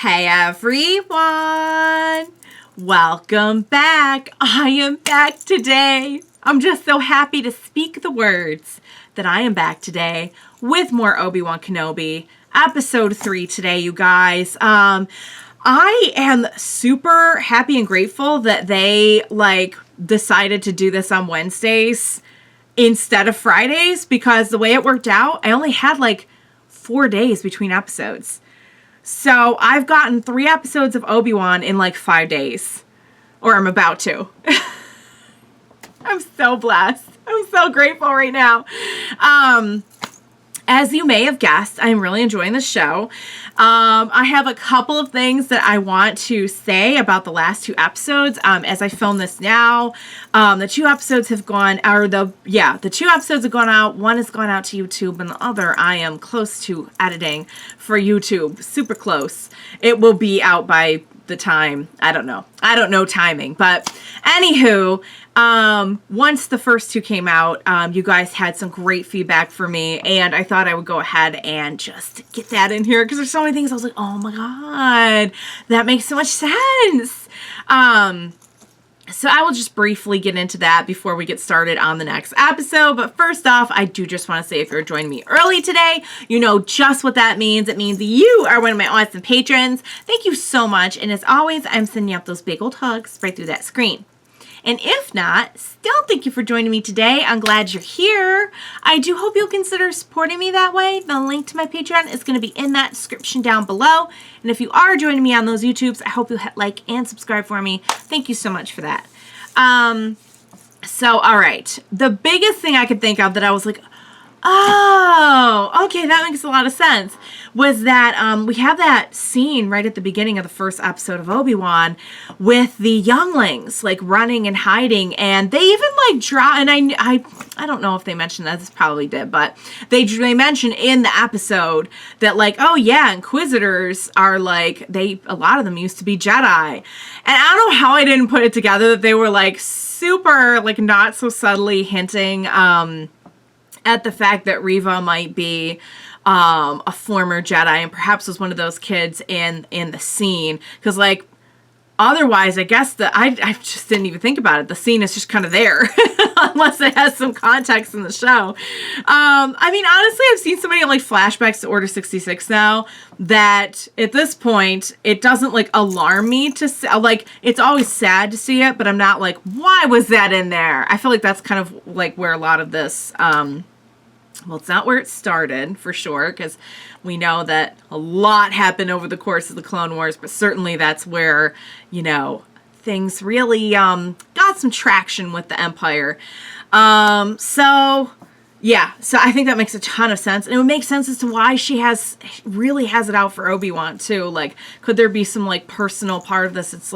Hey everyone! Welcome back! I am back today! I'm just so happy to speak the words that I am back today with more Obi-Wan Kenobi. Episode 3 today, you guys. I am super happy and grateful that they, decided to do this on Wednesdays instead of Fridays, because the way it worked out, I only had, 4 days between episodes. So I've gotten 3 episodes of Obi-Wan in 5 days. Or I'm about to. I'm so blessed. I'm so grateful right now. As you may have guessed, I'm really enjoying the show. I have a couple of things that I want to say about the last 2 episodes. As I film this now, the 2 episodes have gone, the 2 episodes have gone out. One has gone out to YouTube, and the other I am close to editing for YouTube. Super close. It will be out by the time, I don't know timing, but anywho, once the first 2 came out, you guys had some great feedback for me, and I thought I would go ahead and just get that in here, because there's so many things I was like, oh my god, that makes so much sense. So I will just briefly get into that before we get started on the next episode. But first off, I do just want to say, if you're joining me early today, you know just what that means. It means you are one of my awesome patrons. Thank you so much. And as always, I'm sending out those big old hugs right through that screen. And if not, still thank you for joining me today. I'm glad you're here. I do hope you'll consider supporting me that way. The link to my Patreon is going to be in that description down below. And if you are joining me on those YouTubes, I hope you'll hit like and subscribe for me. Thank you so much for that. So, all right. The biggest thing I could think of that I was like, oh, okay, that makes a lot of sense, was that we have that scene right at the beginning of the first episode of Obi-Wan with the younglings running and hiding, and they even draw, and I don't know if they mentioned that, this probably did, but they mentioned in the episode that oh yeah, Inquisitors are a lot of them used to be Jedi, and I don't know how I didn't put it together that they were super not so subtly hinting at the fact that Reva might be a former Jedi and perhaps was one of those kids in the scene. Because, otherwise, I guess I just didn't even think about it. The scene is just kind of there, unless it has some context in the show. I mean, honestly, I've seen so many, flashbacks to Order 66 now that at this point, it doesn't, alarm me to see, it's always sad to see it, but I'm not why was that in there? I feel like that's kind of, where a lot of this, well, it's not where it started, for sure, because we know that a lot happened over the course of the Clone Wars, but certainly that's where, things really got some traction with the Empire. Yeah, so I think that makes a ton of sense, and it would make sense as to why she really has it out for Obi-Wan, too. Could there be some, personal part of this? It's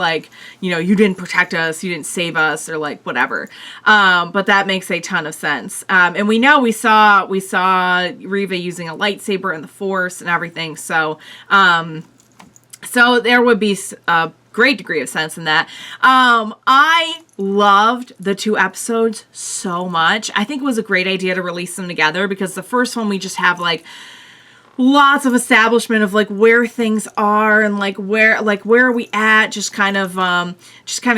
you didn't protect us, you didn't save us, or, whatever. But that makes a ton of sense. And we know we saw Reva using a lightsaber in the Force and everything, so there would be a great degree of sense in that. I loved the 2 episodes so much. I think it was a great idea to release them together, because the first one we just have lots of establishment of where things are and where are we at, just kind of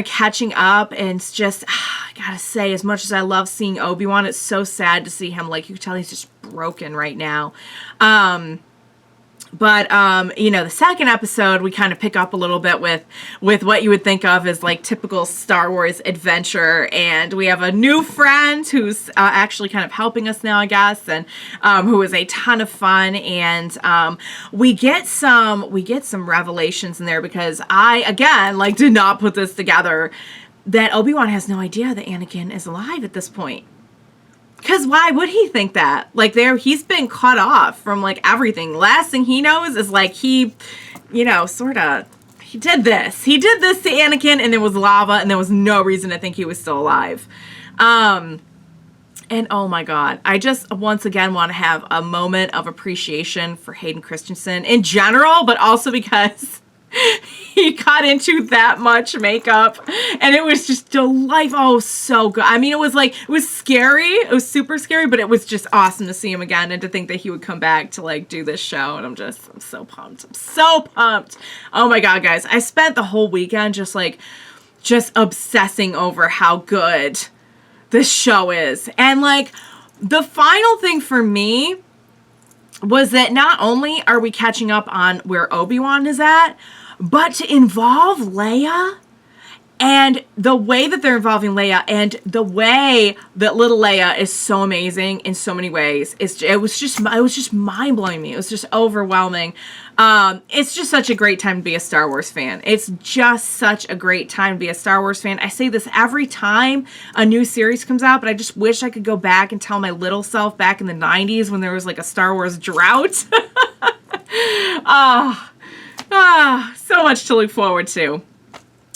catching up. And it's just I gotta say, as much as I love seeing Obi-Wan, it's so sad to see him, you can tell he's just broken right now. But, the second episode, we kind of pick up a little bit with what you would think of as, typical Star Wars adventure. And we have a new friend who's actually kind of helping us now, I guess, and who is a ton of fun. And we get some revelations in there, because I, again, did not put this together, that Obi-Wan has no idea that Anakin is alive at this point. Because why would he think that? He's been cut off from, everything. Last thing he knows is, he, he did this. He did this to Anakin, and there was lava, and there was no reason to think he was still alive. And, oh my god, I just, once again, want to have a moment of appreciation for Hayden Christensen in general, but also because he got into that much makeup, and it was just delightful. Oh, so good. I mean, it was scary. It was super scary, but it was just awesome to see him again and to think that he would come back to like do this show. And I'm so pumped. I'm so pumped. Oh my God, guys. I spent the whole weekend just obsessing over how good this show is. And like the final thing for me was that not only are we catching up on where Obi-Wan is at, but to involve Leia, and the way that they're involving Leia, and the way that little Leia is so amazing in so many ways, it was just mind-blowing me. It was just overwhelming. It's just such a great time to be a Star Wars fan. It's just such a great time to be a Star Wars fan. I say this every time a new series comes out, but I just wish I could go back and tell my little self back in the 90s when there was like a Star Wars drought. So much to look forward to.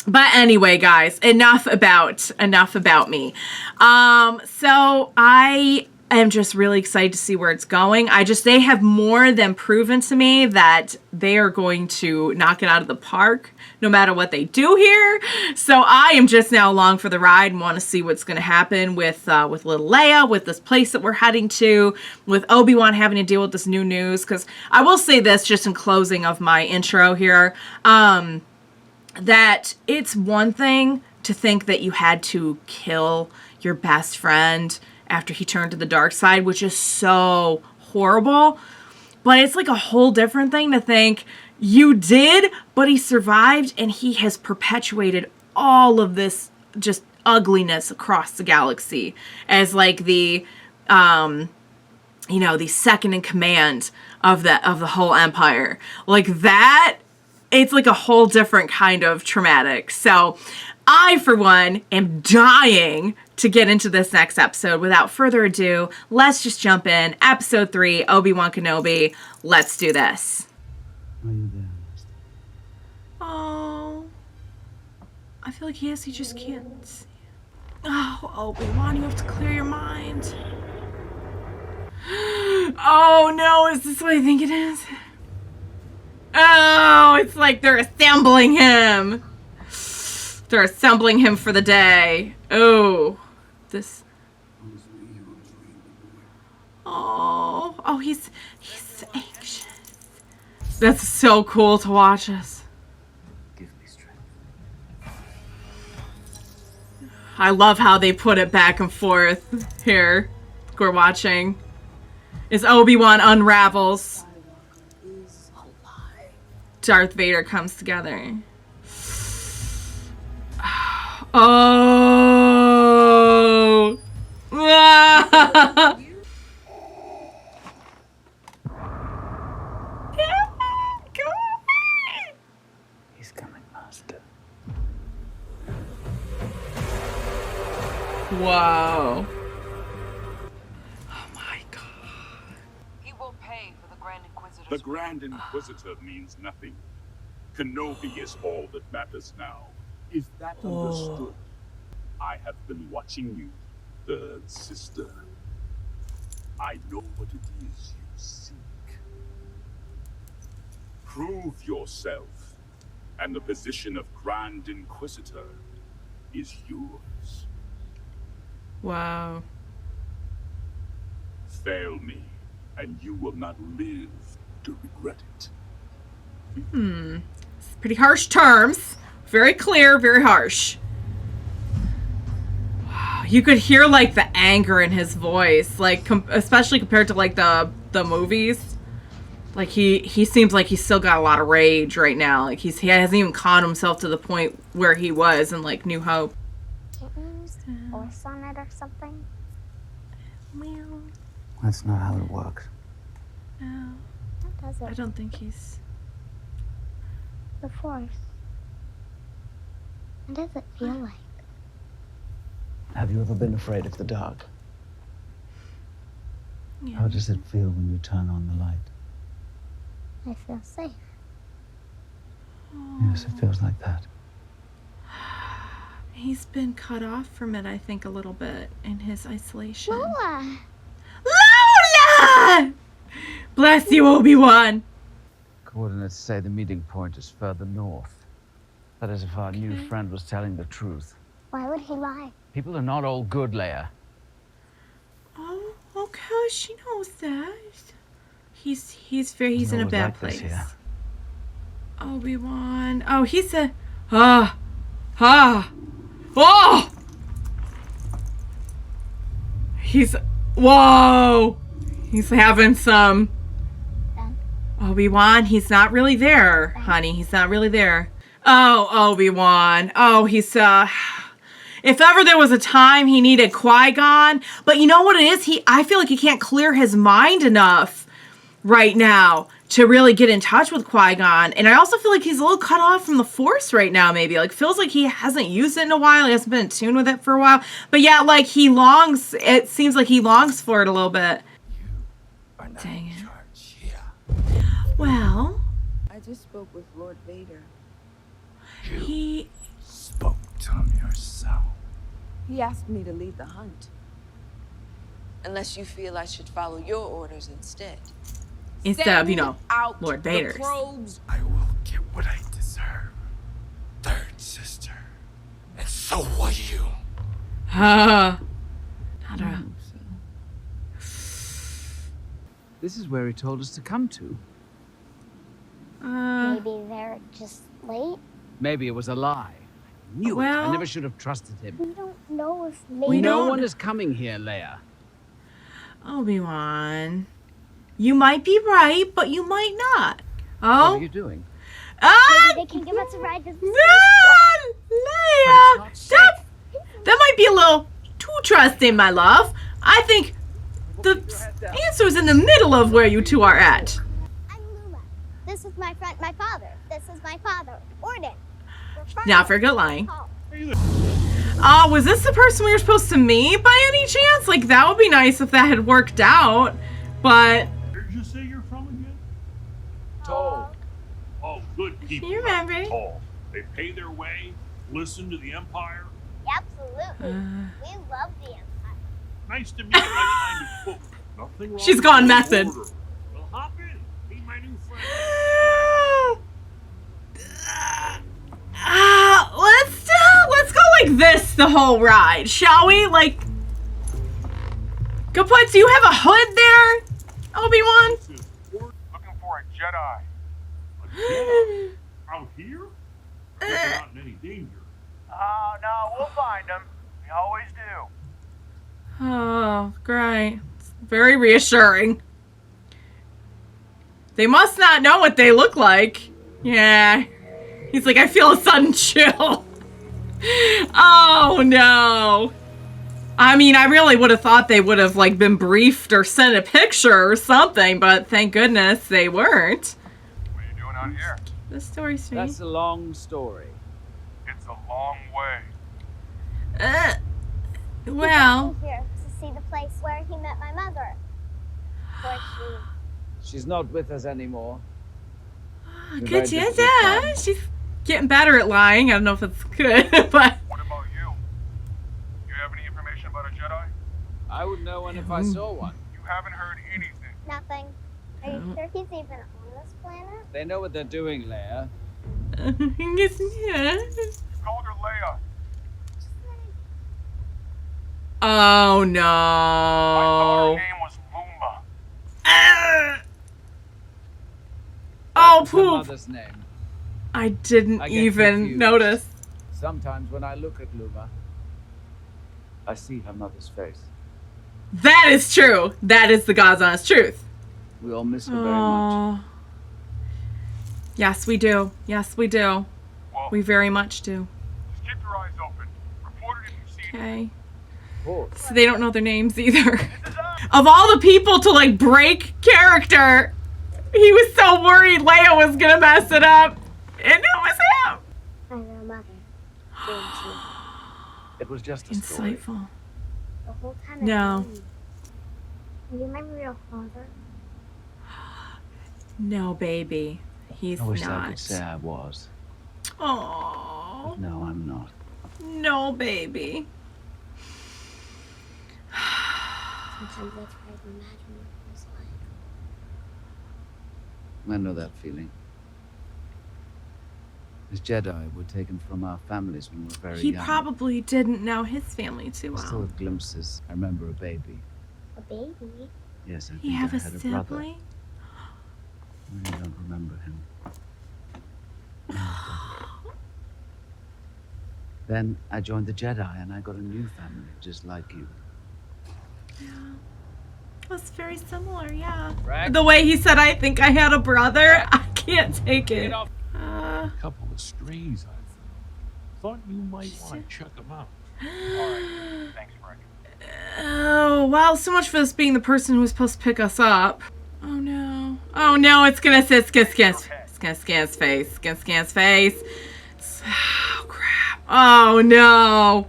But anyway, guys, enough about me. So I am just really excited to see where it's going. They have more than proven to me that they are going to knock it out of the park no matter what they do here. So I am just now along for the ride and want to see what's going to happen with little Leia, with this place that we're heading to, with Obi-Wan having to deal with this new news. Because I will say this just in closing of my intro here, that it's one thing to think that you had to kill your best friend after he turned to the dark side, which is so horrible. But it's like a whole different thing to think you did, but he survived and he has perpetuated all of this just ugliness across the galaxy as like the second in command of the whole empire. Like that, it's like a whole different kind of traumatic. So I, for one, am dying to get into this next episode. Without further ado, let's just jump in. Episode 3, Obi-Wan Kenobi. Let's do this. Are you there, Master? Oh. I feel like he just can't see. Oh, Obi-Wan, you have to clear your mind. Oh, no, is this what I think it is? Oh, it's like they're assembling him. They're assembling him for the day. Oh, this. Oh, he's anxious. That's so cool to watch us. Give me strength. I love how they put it back and forth here. We're watching. As Obi-Wan unravels. Darth Vader comes together. Oh! He's coming, Master. Whoa. Oh my God. He will pay for the Grand Inquisitor's The Grand Inquisitor means nothing. Kenobi is all that matters now. Is that understood? I have been watching you, third sister. I know what it is you seek. Prove yourself, and the position of Grand Inquisitor is yours. Wow. Fail me, and you will not live to regret it. Pretty harsh terms. Very clear, very harsh. You could hear like the anger in his voice, like especially compared to like the movies. Like he seems like he's still got a lot of rage right now. Like he hasn't even calmed himself to the point where he was in like New Hope. Kittens or sonnet or something? Well, That's not how it works. no, What does I it? don't think he's. The Force. What does it feel like? Have you ever been afraid of the dark? Yeah. How does it feel when you turn on the light? I feel safe. Yes, it feels like that. He's been cut off from it, I think, a little bit in his isolation. Lola! Lola! Bless you, Obi-Wan. Coordinates say the meeting point is further north. That is, if our new friend was telling the truth. Why would he lie? People are not all good, Leia. Oh, okay, she knows that. He's in a always bad like this place. here. Obi-Wan. Oh, he's a oh. He's whoa. He's having some Obi-Wan, he's not really there, honey. He's not really there. Oh, Obi-Wan. Oh, he's if ever there was a time he needed Qui-Gon, but you know what it is? I feel like he can't clear his mind enough right now to really get in touch with Qui-Gon. And I also feel like he's a little cut off from the Force right now, maybe. Like, feels like he hasn't used it in a while. He hasn't been in tune with it for a while. But yeah, like, it seems like he longs for it a little bit. You are not Dang in it. charge here. Well, I just spoke with Lord Vader. he... Spoke to him yourself. He asked me to lead the hunt. Unless you feel I should follow your orders instead. Instead of, you know, out Lord the Vader's. probes. I will get what I deserve. Third sister. And so will you. This is where he told us to come to. Maybe they're just late. Maybe it was a lie. I knew it. I never should have trusted him. We don't know if We maybe. No don't- one is coming here, Leia. Obi-Wan. You might be right, but you might not. What Oh. are you doing? Maybe they can give us a ride to the Leia! That might be a little too trusting, my love. I think the answer's in the middle of where you two are at. I'm Luma. This is my friend, my father. This is my father, Orden. Not very good lying. Was this the person we were supposed to meet by any chance? Like, that would be nice if that had worked out. But Where did you say you're from again? Told. Oh, good people. You remember. Tall. They pay their way, listen to the Empire. Absolutely. We love the Empire. Nice to meet my kind of folk. Nothing wrong She's with gone the method. order. Well, hop in. Meet my new friend. Let's go like this the whole ride, shall we? Like, Kaput, do you have a hood there, Obi-Wan? Looking for a Jedi. A Jedi? Out here? We're not in any danger. No, we'll find them. We always do. Oh, great. It's very reassuring. They must not know what they look like. Yeah. He's like, I feel a sudden chill. Oh, no. I mean, I really would have thought they would have, like, been briefed or sent a picture or something, but thank goodness they weren't. What are you doing out here? The story stream. That's a long story. It's a long way. Well, He here to see the place where he met my mother. Where She's not with us anymore. good chance, yeah. She's getting better at lying. I don't know if it's good, but... What about you? You have any information about a Jedi? I would know one if I saw one. You haven't heard anything. nothing. Are you sure he's even on this planet? They know what they're doing, Leia. I guess, yeah. You called her Leia. Oh, I thought her no. name was Luma. Oh, That's her poop. mother's name. I didn't I get even confused. notice. Sometimes when I look at Luma, I see her mother's face. That is true. That is the God's honest truth. We all miss her very much. Oh. Yes, we do. Yes, we do. Well, We very much do. just keep your eyes open. Report it if you see anything. Okay. Of course. So they don't know their names either. Of all the people to, like, break character, he was so worried Leia was gonna mess it up. And it was him. I know mother. It was just a story. Insightful. The whole time. No. Are you my real father? No, baby. He's I wish I not. could say I was. Oh, No, I'm not. no, baby. Sometimes I try to imagine what it was like. I know that feeling. As Jedi were taken from our families when we were very He young. probably didn't know his family too I still well. have glimpses. I remember a baby. A baby? Yes, I think You have I a had a brother. sibling? I really don't remember him. Then I joined the Jedi and I got a new family, just like you. Yeah. That's very similar, yeah. Right. The way he said, I think I had a brother, I can't take it. A couple of strays, I thought you might want to check them out. Alright, thanks, Frank. Oh, wow, so much for this being the person who was supposed to pick us up. Oh no. Oh no, it's gonna scan his face. It's gonna scan his face. It's gonna scan his face. Oh crap. Oh no.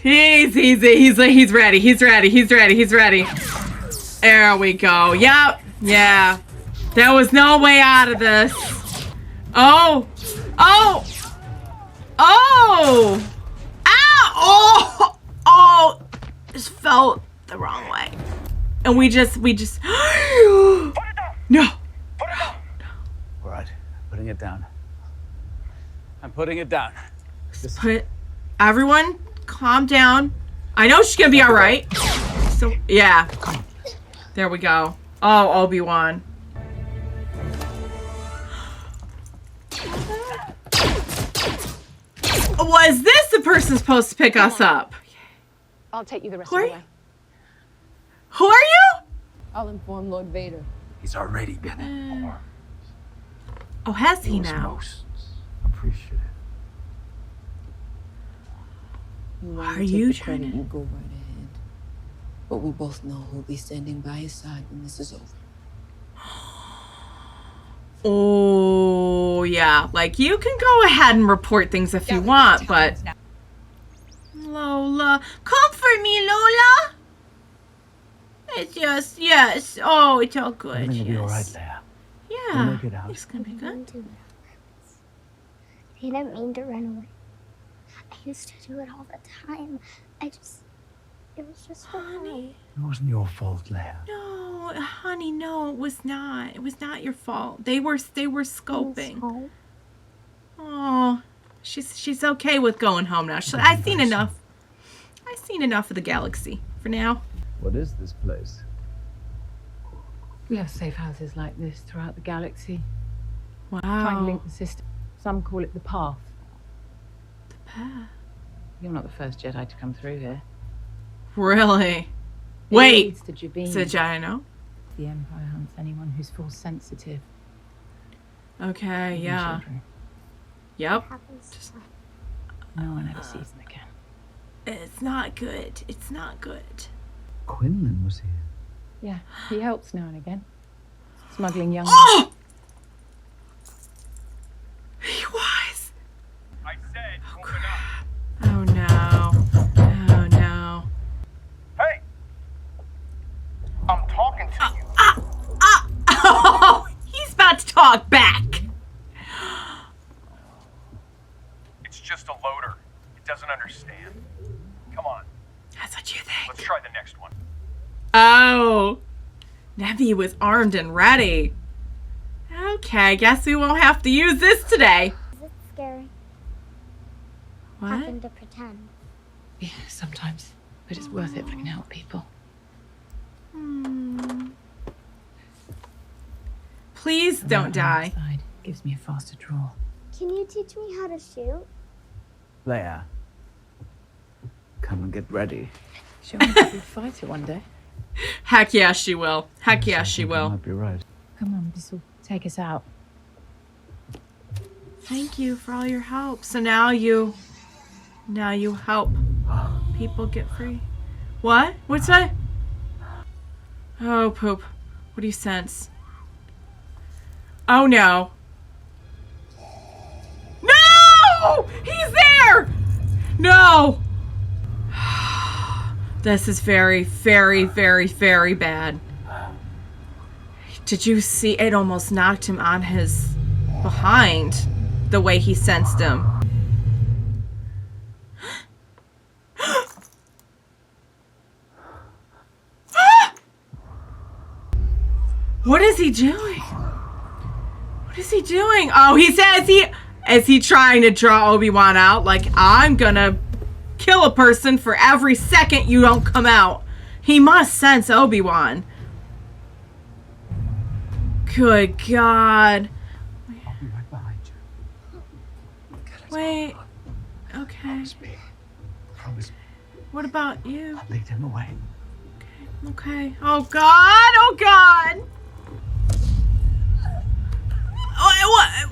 He's ready. He's ready. There we go. Yep. Yeah. There was no way out of this. Oh. Oh. Oh. Ow. Oh. Oh. Just felt the wrong way. And we just no. All right, putting it down. I'm putting it down. Just Everyone calm down. I know she's gonna be all right. So yeah. There we go. Oh, Obi-Wan. Was this the person supposed to pick us up? I'll take you the rest Who of are the you? way. Who are you? I'll inform Lord Vader. He's already been informed. Oh, has he was now? most appreciative. You want Are to take you the trying credit, to- you go right ahead. But we both know who'll be standing by his side when this is over. Oh, yeah. Like, you can go ahead and report things if you want, but... Lola. Comfort me, Lola! It's just, yes. Oh, it's all good. Everything will be all right, yes. Leia. Yeah. We'll make it out. It's gonna be good. I didn't mean to run away. I used to do it all the time. It was just for Honey. It wasn't your fault, Leia. No, honey, no, it was not. It was not your fault. They were scoping. home. Oh, she's okay with going home now. I've seen enough. I've seen enough of the galaxy for now. What is this place? We have safe houses like this throughout the galaxy. Trying to Wow. link the system. Some call it the path. The path. You're not the first Jedi to come through here. Really? It Wait. leads to Jabin. So I know. The Empire hunts anyone who's force sensitive. Okay. even Yeah. children. Yep. Happens. No one ever sees them again. It's not good. It's not good. Quinlan was here. Yeah, he helps now and again. Smuggling young. Oh! He was. I said, open up. Oh no. Oh no. Hey! I'm talking to you. Oh, he's about to talk back. It's just a loader. It doesn't understand. Come on, That's what you think. let's try the next one. Oh. Nevi was armed and ready. Okay, guess we won't have to use this today. Is it scary? What? Having to pretend. Yeah, sometimes. But it's worth it if I can help people. Hmm. Please don't die. Side gives me a faster draw. Can you teach me how to shoot? Leia. Come and get ready. She'll make a good fighter one day. Heck yeah, she will. Heck yeah, I she think you will. might be right. Come on, this will take us out. Thank you for all your help. So now you help people get free. What? What's that? Oh, poop. What do you sense? Oh, no. No! He's there! No! This is very, very, very, very bad. Did you see? It almost knocked him on his behind the way he sensed him. What is he doing? What is he doing? Oh, he says is he trying to draw Obi-Wan out? Like, I'm gonna kill a person for every second you don't come out. He must sense Obi-Wan. Good God. I'll be right behind you. Wait. Okay. Promise me. Promise me. What about you? I'll lead him away. Okay. Oh God. Oh God.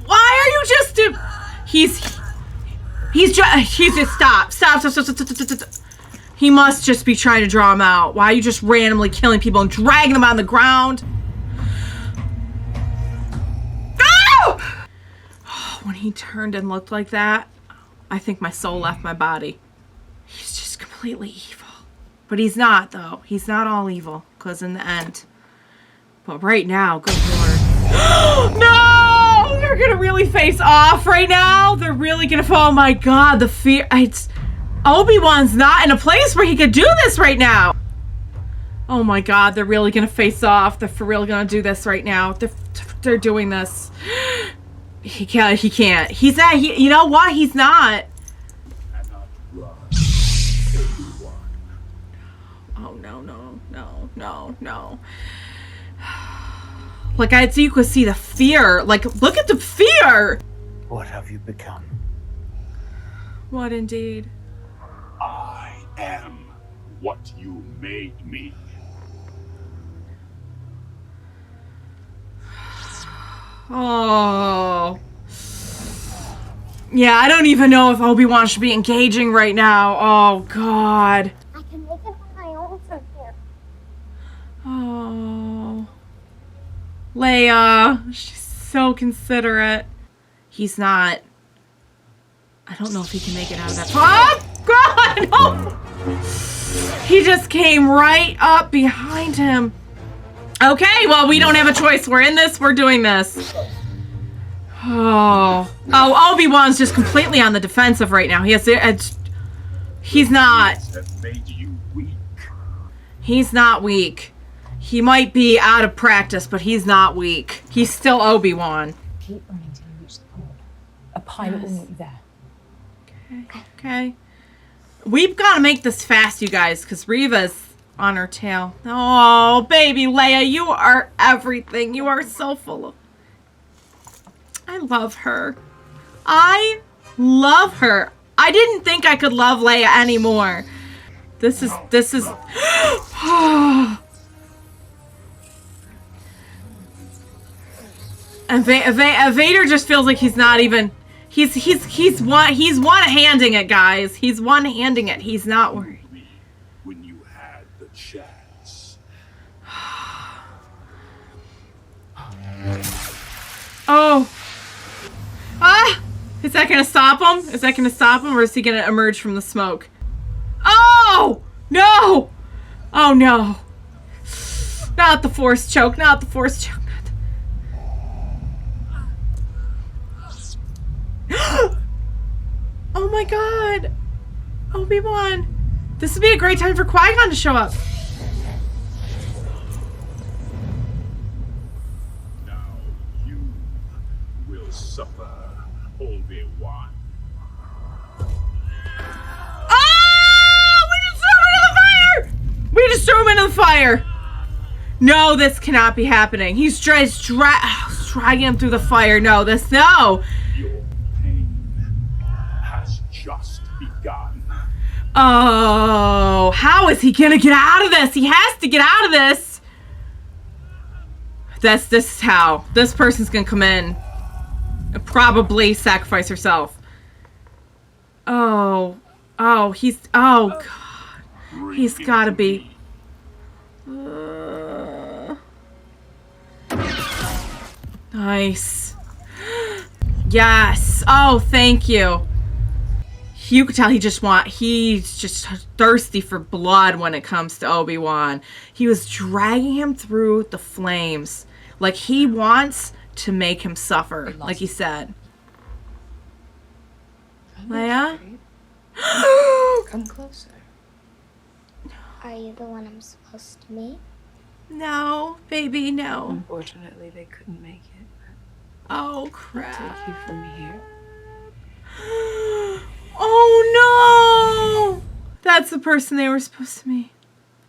Why are you just? He's just stop. He must just be trying to draw him out. Why are you just randomly killing people and dragging them on the ground? Oh! When he turned and looked like that, I think my soul left my body. He's just completely evil. But he's not, though. He's not all evil, because in the end. But right now, good Lord. No! They're gonna really face off right now. They're really gonna, oh my God, the fear. Obi-Wan's not in a place where he could do this right now. Oh my God, they're really gonna face off. They're for real gonna do this right now. They're doing this. He can't. He's not. You know what? He's not. Oh no. Like, so you could see the fear. Like, look at the fear. What have you become? What indeed? I am what you made me. Oh. Yeah, I don't even know if Obi-Wan should be engaging right now. Oh, God. I can make it on my own from here. Oh. Leia. She's so considerate. He's not. I don't know if he can make it out of that. Oh, God! No! He just came right up behind him. Okay, well, we don't have a choice. We're in this. We're doing this. Oh, Obi-Wan's just completely on the defensive right now. He's not. Made you weak. He's not weak. He might be out of practice, but he's not weak. He's still Obi-Wan. Keep running till you reach the port. A pilot will meet you there. Okay. We've got to make this fast, you guys, because Reva's on her tail. Oh, baby Leia, you are everything. You are so full of... I love her. I love her. I didn't think I could love Leia anymore. This is and Vader just feels like he's not even he's one-handing it, guys. He's one-handing it. He's not worried. When you had the chance. Oh. Ah! Is that gonna stop him? Is that gonna stop him, or is he gonna emerge from the smoke? Oh! No! Oh no. Not the force choke, not the force choke. Oh my God. Obi-Wan. This would be a great time for Qui-Gon to show up. Now you will suffer, Obi-Wan. Oh! We just threw him into the fire! No, this cannot be happening. He's dragging him through the fire. No, no! Your pain has just begun. Oh, how is he gonna get out of this? He has to get out of this. This is how. This person's gonna come in and probably sacrifice herself. Oh, oh God. He's gotta be. Nice. Yes. Oh, thank you. You could tell he's just thirsty for blood when it comes to Obi-Wan. He was dragging him through the flames. Like he wants to make him suffer, like he said. Leia? Come closer. Are you the one I'm supposed to meet? No, baby, no. Unfortunately, they couldn't make it. Oh, I'll crap. take you from here. Oh, no. That's the person they were supposed to be.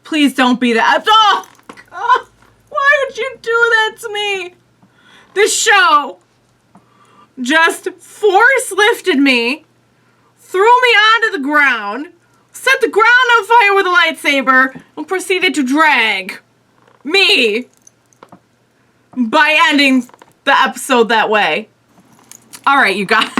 Please don't be that. Oh, God. Why would you do that to me? This show just force lifted me, threw me onto the ground, set the ground on fire with a lightsaber, and proceeded to drag me by ending the episode that way. All right, you guys.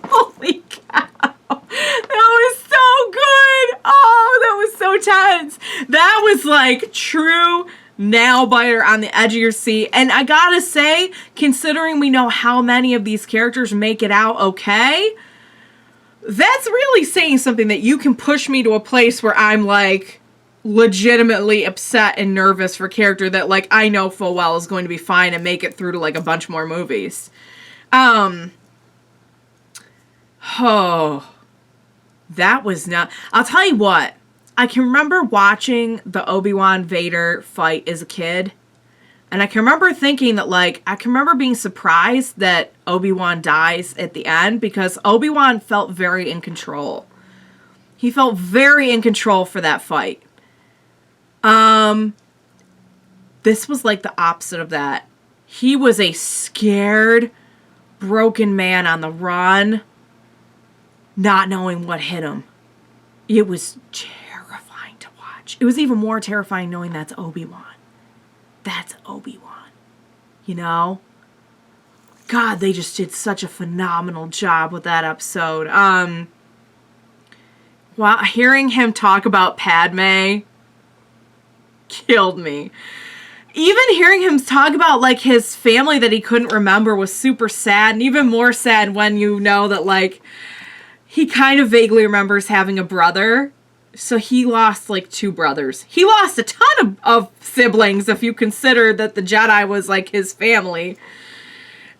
Holy cow. That was so good. Oh, that was so tense. That was like true nail biter on the edge of your seat. And I gotta say, considering we know how many of these characters make it out okay, that's really saying something, that you can push me to a place where I'm like legitimately upset and nervous for a character that like I know full well is going to be fine and make it through to like a bunch more movies. Oh, that was not... I'll tell you what, I can remember watching the Obi-Wan Vader fight as a kid, and I can remember thinking that, like, I can remember being surprised that Obi-Wan dies at the end, because Obi-Wan felt very in control. He felt very in control for that fight. This was like the opposite of that. He was a scared, broken man on the run, not knowing what hit him. It was terrifying to watch. It was even more terrifying knowing that's Obi-Wan. That's Obi-Wan. You know? God, they just did such a phenomenal job with that episode. While hearing him talk about Padme killed me. Even hearing him talk about, like, his family that he couldn't remember was super sad, and even more sad when you know that, like, he kind of vaguely remembers having a brother. So he lost, like, 2 brothers. He lost a ton of siblings, if you consider that the Jedi was, like, his family.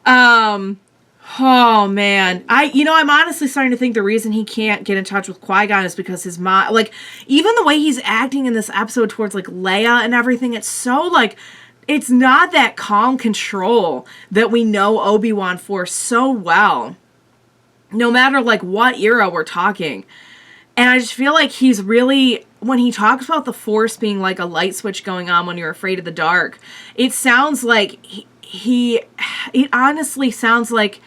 Oh, man. I'm honestly starting to think the reason he can't get in touch with Qui-Gon is because his mom... Like, even the way he's acting in this episode towards, like, Leia and everything, it's so, like... It's not that calm control that we know Obi-Wan for so well. No matter, like, what era we're talking. And I just feel like he's really... When he talks about the Force being, like, a light switch going on when you're afraid of the dark, it sounds like it honestly sounds like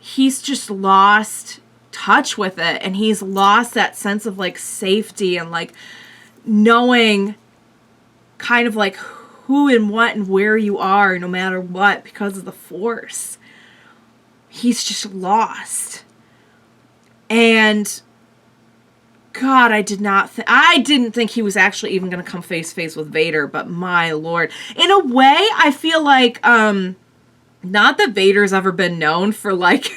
he's just lost touch with it, and he's lost that sense of, like, safety and, like, knowing kind of, like, who and what and where you are no matter what because of the Force. He's just lost. And God, I didn't think he was actually even going to come face to face with Vader, but my Lord. In a way, I feel like, not that Vader's ever been known for, like,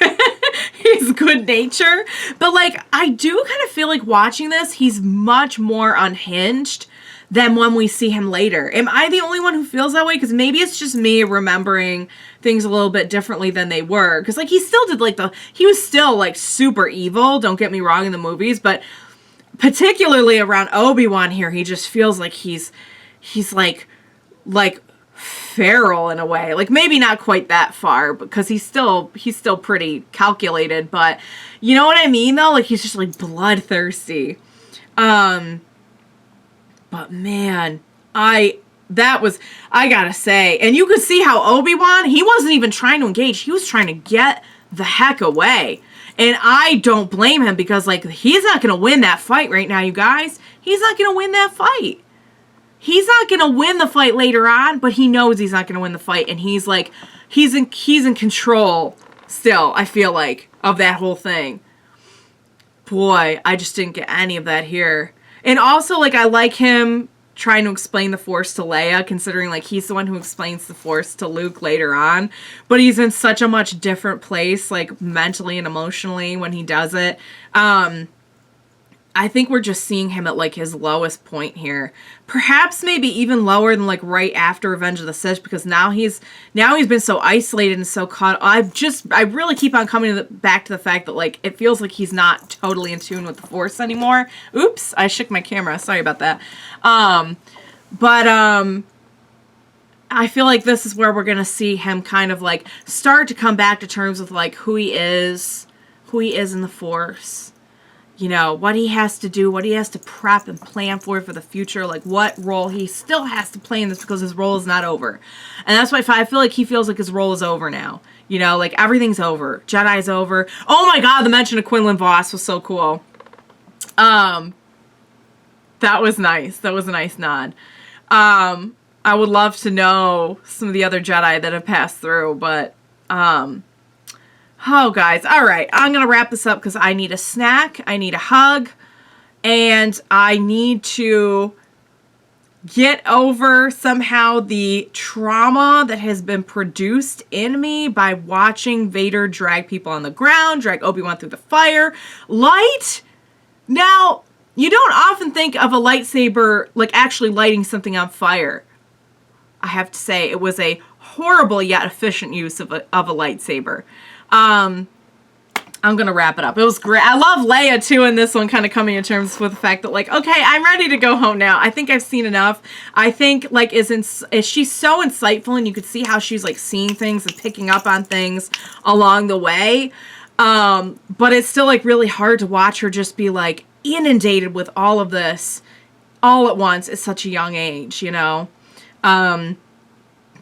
his good nature, but, like, I do kind of feel like watching this, he's much more unhinged than when we see him later. Am I the only one who feels that way? Because maybe it's just me remembering things a little bit differently than they were. Because, like, he still did, like, he was still, like, super evil, don't get me wrong, in the movies, but particularly around Obi-Wan here, he just feels like he's like feral in a way. Like, maybe not quite that far, because he's still pretty calculated, but you know what I mean, though? Like, he's just, like, bloodthirsty. But man, I gotta say, and you could see how Obi-Wan, he wasn't even trying to engage. He was trying to get the heck away. And I don't blame him, because, like, he's not going to win that fight right now, you guys. He's not going to win that fight. He's not going to win the fight later on, but he knows he's not going to win the fight. And he's, like, he's in control still, I feel like, of that whole thing. Boy, I just didn't get any of that here. And also, like, I like him trying to explain the Force to Leia, considering, like, he's the one who explains the Force to Luke later on. But he's in such a much different place, like, mentally and emotionally when he does it. I think we're just seeing him at, like, his lowest point here. Perhaps maybe even lower than, like, right after Revenge of the Sith, because now he's been so isolated and so caught. I really keep on coming back to the fact that, like, it feels like he's not totally in tune with the Force anymore. Oops, I shook my camera. Sorry about that. I feel like this is where we're going to see him kind of like start to come back to terms with like who he is in the Force. You know, what he has to do, what he has to prep and plan for the future, like what role he still has to play in this because his role is not over. And that's why I feel like he feels like his role is over now. You know, like everything's over. Jedi's over. Oh my god, the mention of Quinlan Vos was so cool. That was nice. That was a nice nod. I would love to know some of the other Jedi that have passed through, but oh, guys. All right. I'm going to wrap this up because I need a snack. I need a hug. And I need to get over somehow the trauma that has been produced in me by watching Vader drag people on the ground, drag Obi-Wan through the fire. Light? Now, you don't often think of a lightsaber like actually lighting something on fire. I have to say, it was a horrible yet efficient use of a lightsaber. I'm gonna wrap it up. It was great. I love Leia too in this one, kind of coming to terms with the fact that like, okay, I'm ready to go home now. I think I've seen enough. I think like she's so insightful, and you could see how she's like seeing things and picking up on things along the way. But it's still like really hard to watch her just be like inundated with all of this all at once at such a young age, you know.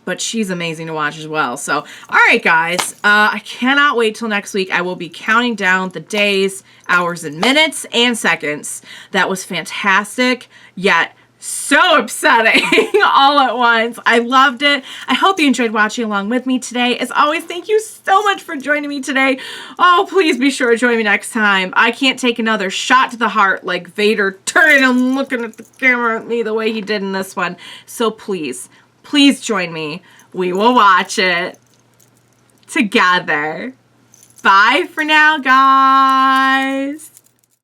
But she's amazing to watch as well. So, all right, guys. I cannot wait till next week. I will be counting down the days, hours, and minutes, and seconds. That was fantastic, yet so upsetting all at once. I loved it. I hope you enjoyed watching along with me today. As always, thank you so much for joining me today. Oh, please be sure to join me next time. I can't take another shot to the heart like Vader turning and looking at the camera at me the way he did in this one. So please join me. We will watch it together. Bye for now, guys.